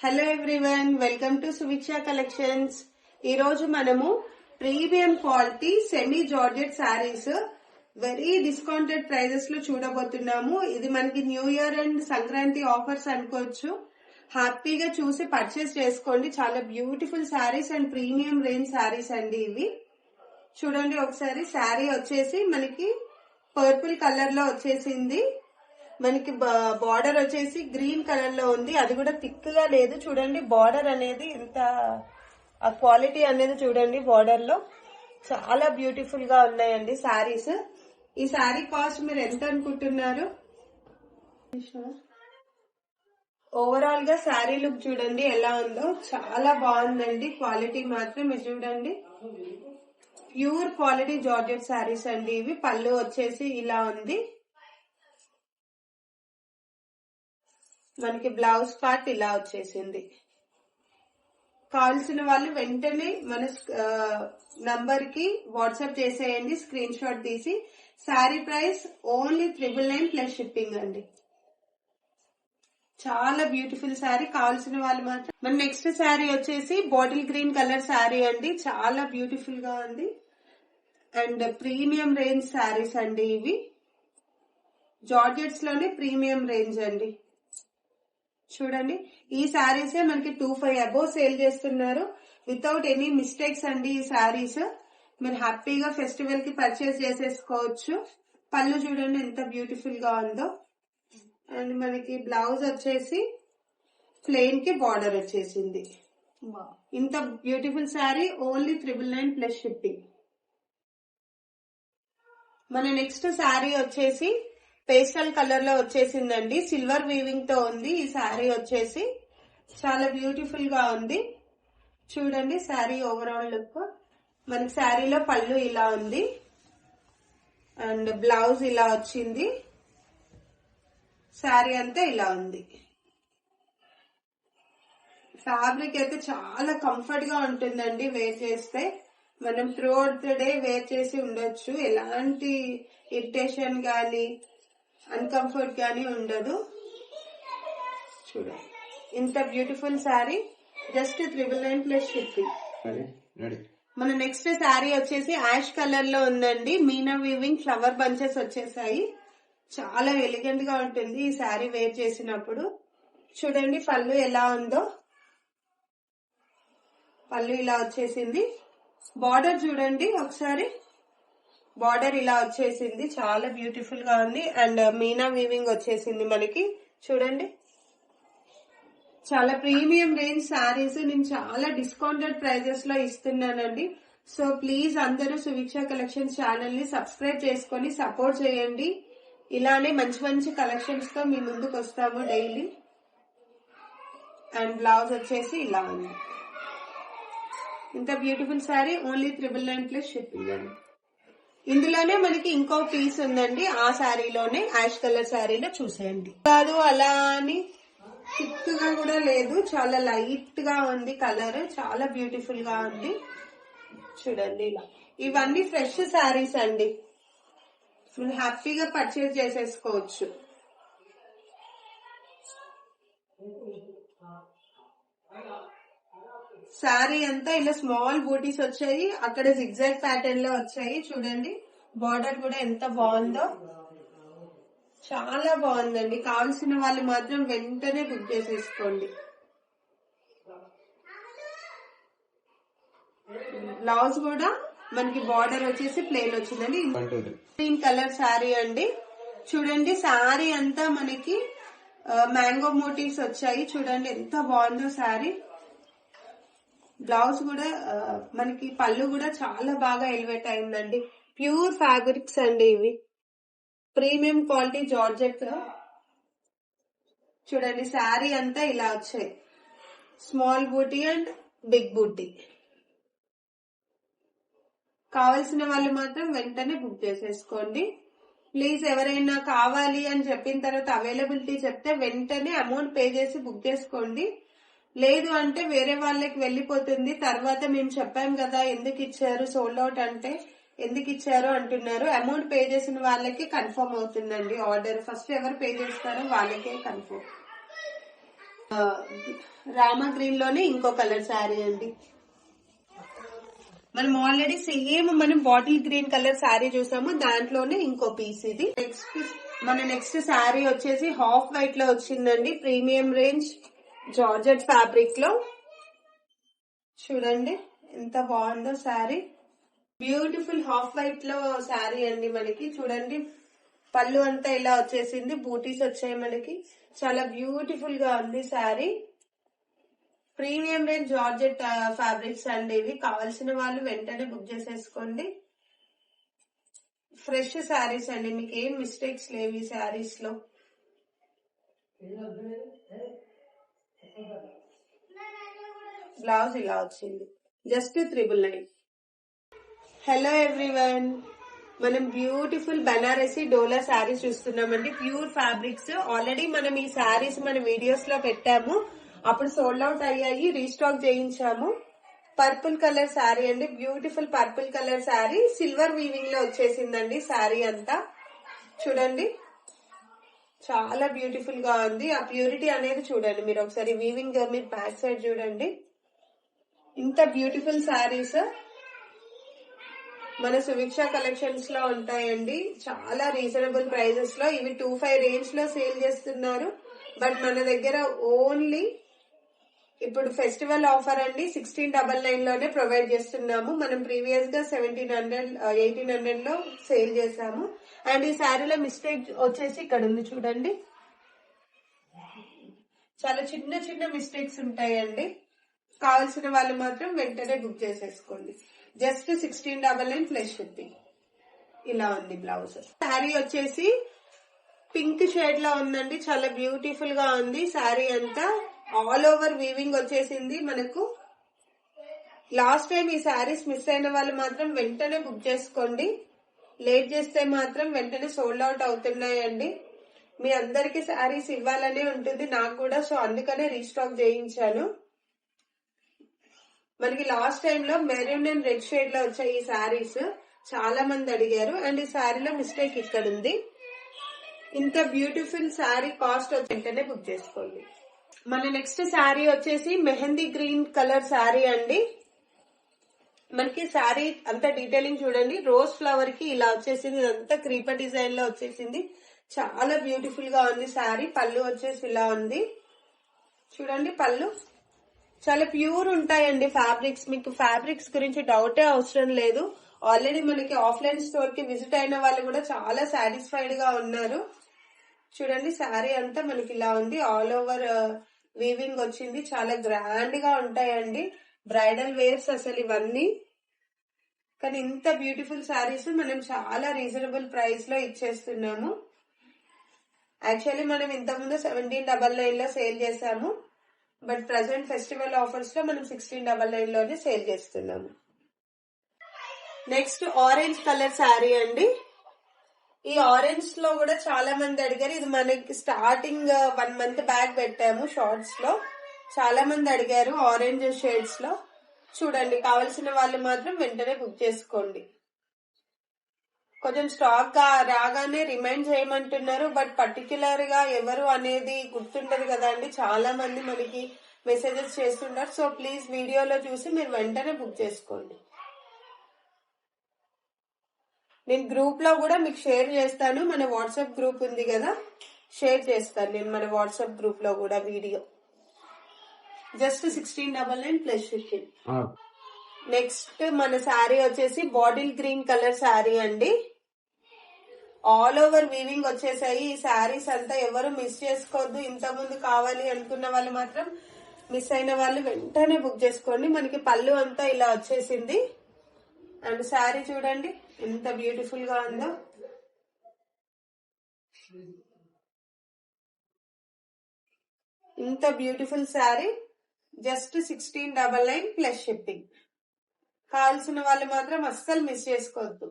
Hello everyone, welcome to Suviksha collections. ఈ రోజు మనము premium quality semi georgette sarees very discounted prices లో చూడబోతున్నాము. ఇది మనకి new year and Sankranti offers అనుకోవచ్చు. హ్యాపీగా చూసి పర్చేస్ చేసుకోండి. చాలా beautiful sarees and premium range sarees అండి ఇవి. చూడండి ఒకసారి. శారీ వచ్చేసి మనకి పర్పుల్ కలర్ లో వచ్చేసింది. మనకి బార్డర్ వచ్చేసి గ్రీన్ కలర్ లో ఉంది. అది కూడా థిక్ గా లేదు. చూడండి బార్డర్ అనేది ఎంత ఆ క్వాలిటీ అనేది చూడండి. బార్డర్ లో చాలా బ్యూటిఫుల్ గా ఉన్నాయండి శారీస్. ఈ శారీ కాస్ట్ మీరు ఎంత అనుకుంటున్నారు? ఓవరాల్ గా శారీ లుక్ చూడండి ఎలా ఉందో. చాలా బాగుందండి. క్వాలిటీ మాత్రం మీరు చూడండి. ప్యూర్ క్వాలిటీ జార్జెట్ శారీస్ అండి ఇవి. పళ్ళు వచ్చేసి ఇలా ఉంది. మనకి బ్లౌజ్ పార్ట్ ఇలా వచ్చేసింది. కావాల్సిన వాళ్ళు వెంటనే మన నంబర్ కి వాట్సాప్ చేసేయండి, స్క్రీన్ షాట్ తీసి. Sari price only 999 plus shipping అండి. చాలా బ్యూటిఫుల్ శారీ. కావాల్సిన వాళ్ళు మాత్రం. మన నెక్స్ట్ శారీ వచ్చేసి బాటిల్ గ్రీన్ కలర్ శారీ అండి. చాలా బ్యూటిఫుల్ గా ఉంది అండ్ ప్రీమియం రేంజ్ శారీస్ అండి ఇవి. జార్జెట్స్ లోనే ప్రీమియం రేంజ్ అండి. చూడండి ఈ శారీసే మనకి 2500 అబోవ్ సేల్ చేస్తున్నారు వితౌట్ ఎనీ మిస్టేక్స్ అండి. ఈ శారీస్ మీరు హ్యాపీగా ఫెస్టివల్ కి పర్చేస్ చేసేసుకోవచ్చు. పళ్ళు చూడండి ఎంత బ్యూటిఫుల్ గా ఉందో. అండ్ మనకి బ్లౌజ్ వచ్చేసి ప్లెయిన్ కి బార్డర్ వచ్చేసింది. ఇంత beautiful sari only 999 plus shipping. మన నెక్స్ట్ శారీ వచ్చేసి పేస్టల్ కలర్ లో వచ్చేసిందండి. సిల్వర్ వీవింగ్ తో ఉంది. ఈ శారీ వచ్చేసి చాలా బ్యూటిఫుల్ గా ఉంది. చూడండి శారీ ఓవరాల్ లుక్. మనకి శారీలో పళ్ళు ఇలా ఉంది అండ్ బ్లౌజ్ ఇలా వచ్చింది. శారీ అంతా ఇలా ఉంది. ఫ్యాబ్రిక్ అయితే చాలా కంఫర్ట్ గా ఉంటుందండి. వేర్ చేస్తే మనం throughout the day wear చేసి ఉండొచ్చు. ఎలాంటి ఇరిటేషన్ గానీ అన్కంఫర్ట్ గానీ ఉండదు. చూడండి ఇంత beautiful sari just 999 plus shipping. మన నెక్స్ట్ శారీ వచ్చేసి యాష్ కలర్ లో ఉందండి. మీనా వీవింగ్ ఫ్లవర్ బంచెస్ వచ్చేసాయి. చాలా ఎలిగెంట్ గా ఉంటుంది ఈ శారీ వేర్ చేసినప్పుడు. చూడండి పళ్ళు ఎలా ఉందో. పళ్ళు ఇలా వచ్చేసింది. బార్డర్ చూడండి ఒకసారి. బార్డర్ ఇలా వచ్చేసింది. చాలా బ్యూటిఫుల్ గా ఉంది అండ్ మీనా వీవింగ్ వచ్చేసింది మనకి. చూడండి చాలా ప్రీమియం రేంజ్ శారీస్ నేను చాలా డిస్కౌంటెడ్ ప్రైజెస్ లో ఇస్తున్నానండి. సో ప్లీజ్ అందరూ సువిక్ష కలెక్షన్స్ ఛానల్ ని సబ్స్క్రైబ్ చేసుకొని సపోర్ట్ చేయండి. ఇలానే మంచి మంచి కలెక్షన్స్ తో మీ ముందుకు వస్తాము డైలీ. అండ్ బ్లౌజ్ వచ్చేసి ఇలా ఉంది. ఇంత beautiful sari only 999 plus shipping అండి. ఇందులోనే మనకి ఇంకో పీస్ ఉందండి. ఆ శారీలోనే యాష్ కలర్ శారీలో చూసేయండి. కాదు అలా అని థిక్ గా కూడా లేదు. చాలా లైట్ గా ఉంది కలర్. చాలా బ్యూటిఫుల్ గా ఉంది. చూడండి ఇలా. ఇవన్నీ ఫ్రెష్ శారీస్ అండి. మీరు హ్యాపీగా పర్చేస్ చేసేసుకోవచ్చు. శారీ అంతా ఇలా స్మాల్ బూటీస్ వచ్చాయి. అక్కడ జిగ్జాగ్ ప్యాటర్న్ లో వచ్చాయి. చూడండి బార్డర్ కూడా ఎంత బాగుందో. చాలా బాగుందండి. కావాల్సిన వాళ్ళు మాత్రం వెంటనే బుక్ చేసేసుకోండి. బ్లౌజ్ కూడా మనకి బార్డర్ వచ్చేసి ప్లెయిన్ వచ్చిందండి. గ్రీన్ కలర్ శారీ అండి. చూడండి శారీ అంతా మనకి మ్యాంగో మోటివ్స్ వచ్చాయి. చూడండి ఎంత బాగుందో శారీ. బ్లౌజ్ కూడా మనకి పళ్ళు కూడా చాలా బాగా ఎలివేట్ అయిందండి. ప్యూర్ ఫ్యాబ్రిక్స్ అండి ఇవి. Premium quality georgette. చూడండి శారీ అంతా ఇలా వచ్చాయి. స్మాల్ బూటీ అండ్ బిగ్ బూటీ. కావాల్సిన వాళ్ళు మాత్రం వెంటనే బుక్ చేసేసుకోండి. ప్లీజ్ ఎవరైనా కావాలి అని చెప్పిన తర్వాత అవైలబిలిటీ చెప్తే వెంటనే అమౌంట్ పే చేసి బుక్ చేసుకోండి. లేదు అంటే వేరే వాళ్ళకి వెళ్ళిపోతుంది. తర్వాత మేము చెప్పాం కదా ఎందుకు ఇచ్చారు సోల్డ్ అవుట్ అంటే ఎందుకు ఇచ్చారు అంటున్నారు. అమౌంట్ పే చేసిన వాళ్ళకి కన్ఫర్మ్ అవుతుందండి ఆర్డర్. ఫస్ట్ ఎవరు పే చేస్తారో వాళ్ళకే కన్ఫర్మ్. రామా గ్రీన్ లోనే ఇంకో కలర్ శారీ అండి. మనం ఆల్రెడీ సేమ్ మనం బాటిల్ గ్రీన్ కలర్ శారీ చూసాము, దాంట్లోనే ఇంకో పీస్ ఇది. నెక్స్ట్ శారీ వచ్చేసి హాఫ్ వైట్ లో వచ్చిందండి, ప్రీమియం రేంజ్ జార్జెట్ ఫ్యాబ్రిక్ లో. చూడండి ఎంత బాగుందో శారీ, బ్యూటిఫుల్ హాఫ్ వైట్ లో శారీ అండి. మనకి చూడండి పళ్ళు అంతా ఇలా వచ్చేసింది, బూటీస్ వచ్చాయి మనకి. చాలా బ్యూటిఫుల్ గా ఉంది sari. Premium range georgette fabrics అండి ఇవి. కావాల్సిన వాళ్ళు వెంటనే బుక్ చేసేసుకోండి. ఫ్రెష్ శారీస్ అండి, మీకు ఏం మిస్టేక్స్ లేవు ఈ శారీస్ లో. బ్లౌజ్ ఇలా వచ్చింది, జస్ట్ 999. హలో ఎవ్రీవన్, మనం బ్యూటిఫుల్ బనారసి డోలా శారీస్ చూస్తున్నామండి, ప్యూర్ ఫ్యాబ్రిక్స్. ఆల్రెడీ మనం ఈ శారీస్ మన వీడియోస్ లో పెట్టాము, అప్పుడు సోల్డ్ అవుట్ అయ్యాయి, రీస్టాక్ చేయించాము. పర్పుల్ కలర్ శారీ అండి, beautiful purple colour sari. Silver weaving లో వచ్చేసిందండి శారీ అంతా. చూడండి చాలా బ్యూటిఫుల్ గా ఉంది. ఆ ప్యూరిటీ అనేది చూడండి మీరు ఒకసారి, వీవింగ్ మీరు బ్యాక్ సైడ్ చూడండి. ఇంత బ్యూటిఫుల్ శారీస్ మన సువిక్ష కలెక్షన్స్ లో ఉంటాయండి, చాలా రీజనబుల్ ప్రైజెస్ లో. ఇవి 25 రేంజ్ లో సేల్ చేస్తున్నారు, బట్ మన దగ్గర ఓన్లీ ఇప్పుడు ఫెస్టివల్ ఆఫర్ అండి 1699 లోనే ప్రొవైడ్ చేస్తున్నాము. మనం ప్రీవియస్ గా 1700 1800 లో సేల్ చేసాము. అండ్ ఈ శారీలో మిస్టేక్ వచ్చేసి ఇక్కడ ఉంది చూడండి, చాలా చిన్న చిన్న మిస్టేక్స్ ఉంటాయండి. కావాల్సిన వాళ్ళు మాత్రం వెంటనే బుక్ చేసేసుకోండి. Just 1699 plus shipping. ఇలా ఉంది బ్లౌజ్. శారీ వచ్చేసి పింక్ షేడ్ లో ఉందండి, చాలా బ్యూటిఫుల్ గా ఉంది శారీ అంతా. ఆల్ ఓవర్ వీవింగ్ వచ్చేసింది మనకు. లాస్ట్ టైం ఈ శారీస్ మిస్ అయిన వాళ్ళు మాత్రం వెంటనే బుక్ చేసుకోండి, లేట్ చేస్తే మాత్రం వెంటనే సోల్డ్ అవుట్ అవుతున్నాయండి. మీ అందరికి శారీస్ ఇవ్వాలనే ఉంటుంది నాకు కూడా, సో అందుకనే రీస్టాక్ చేయించాను. మనకి లాస్ట్ టైం లో మెరూన్ అండ్ రెడ్ షేడ్ లో వచ్చాయి ఈ శారీస్, చాలా మంది అడిగారు. అండ్ ఈ శారీలో మిస్టేక్ ఇక్కడ ఉంది. ఇంత బ్యూటిఫుల్ శారీ కాస్ట్ వెంటనే బుక్ చేసుకోండి. మన నెక్స్ట్ శారీ వచ్చేసి మెహందీ గ్రీన్ కలర్ శారీ అండి. మనకి శారీ అంత డీటెయిలింగ్ చూడండి, రోజ్ ఫ్లవర్ కి ఇలా వచ్చేసింది, ఇదంతా క్రీపర్ డిజైన్ లో వచ్చేసింది. చాలా బ్యూటిఫుల్ గా ఉంది శారీ. పళ్ళు వచ్చేసి ఇలా ఉంది చూడండి, పళ్ళు చాలా ప్యూర్ ఉంటాయండి ఫ్యాబ్రిక్స్. మీకు ఫ్యాబ్రిక్స్ గురించి డౌటే అవసరం లేదు. ఆల్రెడీ మనకి ఆఫ్లైన్ స్టోర్ కి విజిట్ అయిన వాళ్ళు కూడా చాలా సాటిస్ఫైడ్ గా ఉన్నారు. చూడండి శారీ అంతా మనకి ఇలా ఉంది, ఆల్ ఓవర్ వీవింగ్ వచ్చింది, చాలా గ్రాండ్ గా ఉంటాయండి, బ్రైడల్ వేర్స్ అసలు ఇవన్నీ. కానీ ఇంత బ్యూటిఫుల్ శారీస్ మనం చాలా రీజనబుల్ ప్రైస్ లో ఇచ్చేస్తున్నాము. యాక్చువల్లీ మనం ఇంతకుముందు 1799 లో సేల్ చేసాము, బట్ ప్రజెంట్ ఫెస్టివల్ ఆఫర్స్ లో మనం 1699 లోనే సేల్ చేస్తున్నాము. నెక్స్ట్ ఆరెంజ్ కలర్ శారీ అండి. ఈ ఆరెంజ్ లో కూడా చాలా మంది అడిగారు, ఇది మనకి స్టార్టింగ్ 1 మంత్ బ్యాక్ పెట్టాము షార్ట్స్ లో, చాలా మంది అడిగారు ఆరెంజ్ షేడ్స్ లో. చూడండి కావలసిన వాళ్ళు మాత్రం వెంటనే బుక్ చేసుకోండి. కొంచెం స్టాక్ రాగానే రిమైండ్ చేయమంటున్నారు, బట్ పర్టికులర్ గా ఎవరు అనేది గుర్తుంటది కదండి, చాలా మంది మనకి మెసేజెస్ చేస్తుంటారు. సో ప్లీజ్ వీడియోలో చూసి మీరు వెంటనే బుక్ చేసుకోండి. నేను గ్రూప్ లో కూడా మీకు షేర్ చేస్తాను, మన వాట్సాప్ గ్రూప్ ఉంది కదా, షేర్ చేస్తాను నేను మన వాట్సాప్ గ్రూప్ లో కూడా video. Just 1699 plus shipping. Next మన శారీ వచ్చేసి బాటిల్ గ్రీన్ కలర్ శారీ అండి. ఆల్ ఓవర్ వీవింగ్ వచ్చేసాయి ఈ శారీస్ అంతా, ఎవరు మిస్ చేసుకోవద్దు. ఇంతకుముందు కావాలి అనుకున్న వాళ్ళు మాత్రం, మిస్ అయిన వాళ్ళు వెంటనే బుక్ చేసుకోండి. మనకి పళ్ళు అంతా ఇలా వచ్చేసింది. అండ్ శారీ చూడండి ఎంత బ్యూటిఫుల్ గా ఉందో. ఇంత beautiful sari just 1699 plus shipping. కావాల్సిన వాళ్ళు మాత్రం అస్సలు మిస్ చేసుకోవద్దు.